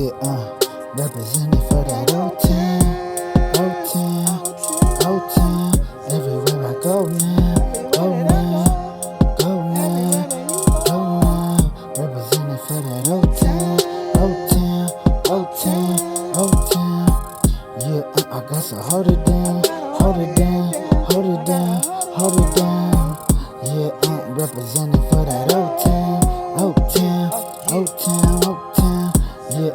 Yeah, representing for that O-Town, O-Town, O-Town. Everywhere I go now, go now, go now, go now. Representing for that O-Town, O-Town, O-Town, O-Town. Yeah, I got to hold it down, hold it down, hold it down, hold it down. Yeah, representing for that O-Town, O-Town, O-Town, O-Town. Yeah,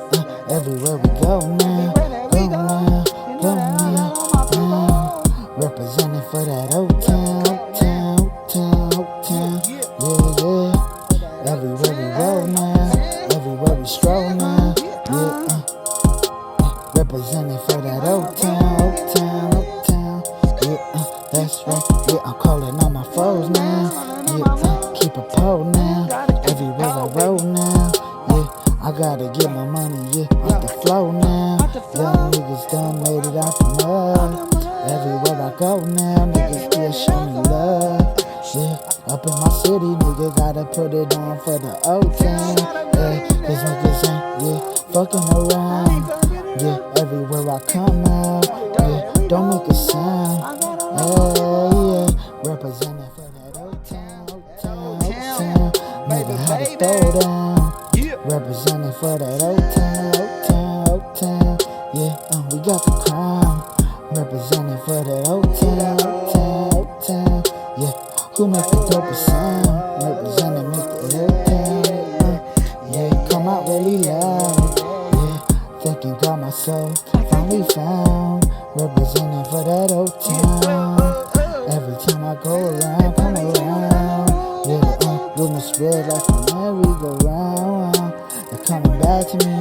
everywhere we go now, go now, go now, representing for that O-Town, O-Town, O-Town, O-Town. Yeah, yeah. Everywhere we roll now, everywhere we stroll now. Yeah, representing for that O-Town, O-Town, O-Town. Yeah, that's right. Yeah, I'm calling all my foes now. Yeah, keep a pole now. Everywhere I roll now. Yeah, I gotta get my money, yeah, off the flow now. Young niggas done made it out the mud. Everywhere I go now, niggas still show me love. Yeah, up in my city, nigga, gotta put it on for the O-Town. Yeah, cause niggas ain't, yeah, fucking around. Yeah, everywhere I come out, yeah, don't make a sound. Yeah, representing for that O-Town, O-Town, O-Town. Nigga, how to throw down. Representing for that O-Town, O-Town, O-Town. Yeah, we got the crown. Representing for that O-Town, O-Town, O-Town. Yeah, who make the dopest sound? Representing, make the O-Town. Yeah, come out really loud. Yeah, thanking God my soul finally found. Representing for that O-Town. Every time I go around, come around. Yeah, rumors spread like a merry-go-round. They're coming back to me.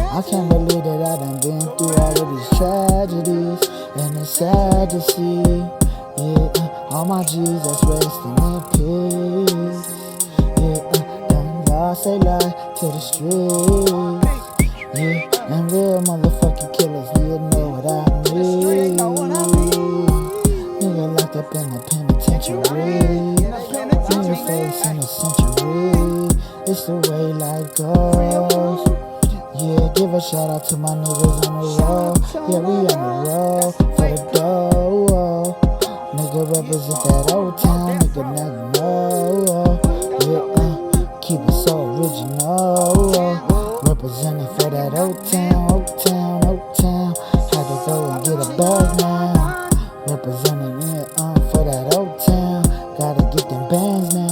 I can't believe that I done been through all of these tragedies, and it's sad to see. Yeah, all my G's that's resting in peace. Yeah, done lost their life to the streets. Yeah, and real motherfucking killers, you know what I mean. Nigga locked up in the penitentiary. Finger face in the century. It's the way life goes. Yeah, give a shout out to my niggas on the road. Yeah, we on the road for the dough. Nigga represent that O-Town, nigga never know. Yeah, keep it so original. Representing for that O-Town, O-Town, O-Town. Had to go and get a bag now. Representing it for that O-Town. Gotta get them bands now.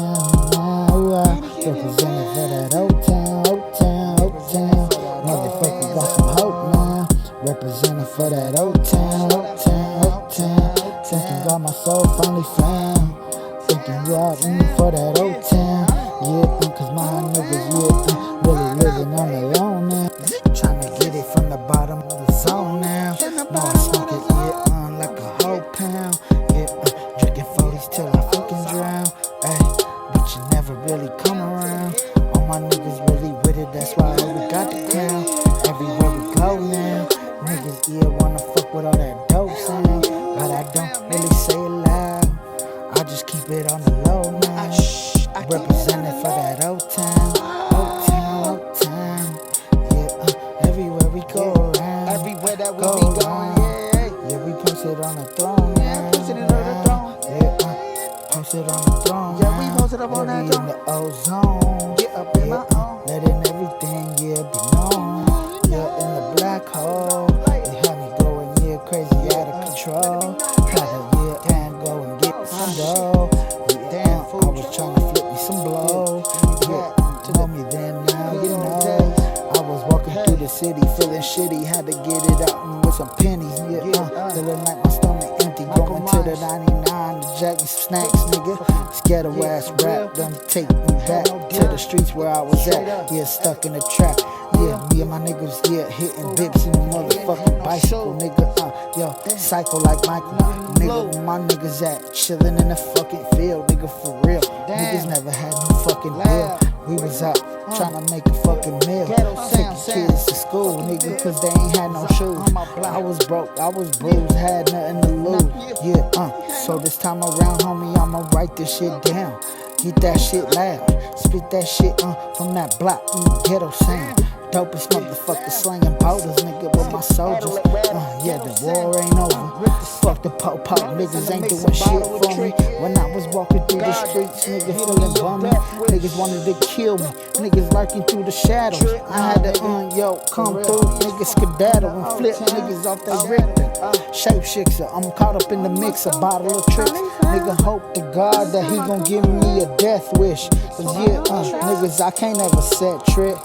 Representing for that O-Town, O-Town, O-Town. Motherfucker got some hope now. Representing for that O-Town, O-Town, O-Town. Thinking got my soul finally found. Thinking yeah, for that O-Town. Yeah, cause my niggas, yeah, really living on their own now. Trying to get it from the bottom of the zone now. Now I smoke it, yeah, like a whole pound. Yeah, drinking 40s till I fucking drown. Ay, but you never really come around. All my niggas really with it, that's why we got the crown. Everywhere we go now, niggas yeah wanna fuck with all that dope sound, but I don't really say it loud. I just keep it on the low now. Representing for that O-Town, O-Town, O-Town. Yeah, everywhere we go around, Everywhere that we go be going, around. yeah. Yeah, we posted on the throne now. Yeah, posted it on the throne. Yeah, posted on the throne. Yeah, we now. posted up on Yeah, that we throne. in the ozone. Get up in my own. Letting everything, yeah, be known. Yeah, in the black hole. They had me going, yeah, crazy out of control. Had to, yeah, and go and get some dough. Yeah, I was trying to flip me some blow. Yeah, know me then, now you know. I was walking through the city, feeling shitty. Had to get it out with some pennies. Yeah, feeling like my stomach empty. Going to the 99 to jack me some snacks, nigga. Ghetto ass rap done take me back to the streets where I was at. Yeah, stuck in the trap. Yeah, me and my niggas, yeah, hitting bips in the motherfucking bicycle, nigga. Yo, psycho like Michael. Nigga, where my niggas at? Chillin' in the fucking field, nigga, for real. Niggas never had no fucking deal. We was out tryna make a fucking meal. Taking kids to school, nigga, cause they ain't had no shoes. I was broke, I was bruised, had nothing to lose. Yeah, so this time around, homie, I'ma write this shit down. Get that shit loud, spit that shit from that block, ghetto sound. dopest motherfucker slinging powders, nigga, with my soldiers. Yeah, the war ain't over. Fuck the po-po, niggas ain't doing shit for me. When I was walking through the streets, niggas feeling bummy. Niggas wanted to kill me, niggas lurking through the shadows. I had to come through, niggas skedaddle and flip niggas off they Richter. Shapeshifter, I'm caught up in the mix, a bottle of tricks. Nigga hope to God that he gon' give me a death wish. Cause yeah, niggas, I can't ever set trick.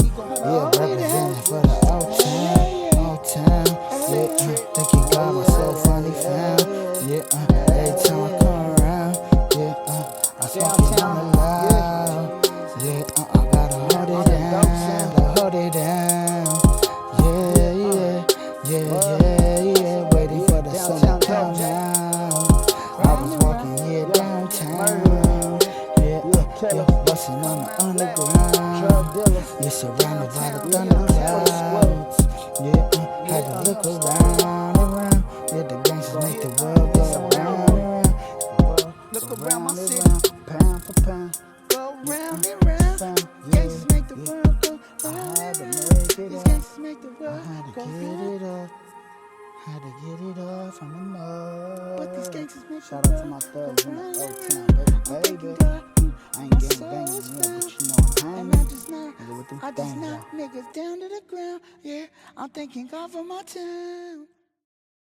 Yeah, representing for the old town. Yeah, thank you God, my soul finally found. Yeah, every time I come around, yeah, I smoke it on the loud. Yeah, I gotta hold it down, yeah, waiting for the sun to come down. I was walking, downtown, busting on the underground. You're surrounded by the thunder clouds. Had to look around. Yeah, the gangsters make the world go round. Look around my city, pound for pound. go round and round. Gangsters make the world go round and round. These gangsters make the world go round. Had to get it up from the mud. But these gangsters make the Shout out to my world thugs in go the round old and town, round. baby. I ain't My gang banging, soul's but found. you know I'm And hanging. I just knock niggas down to the ground. Yeah, I'm thanking God for my town.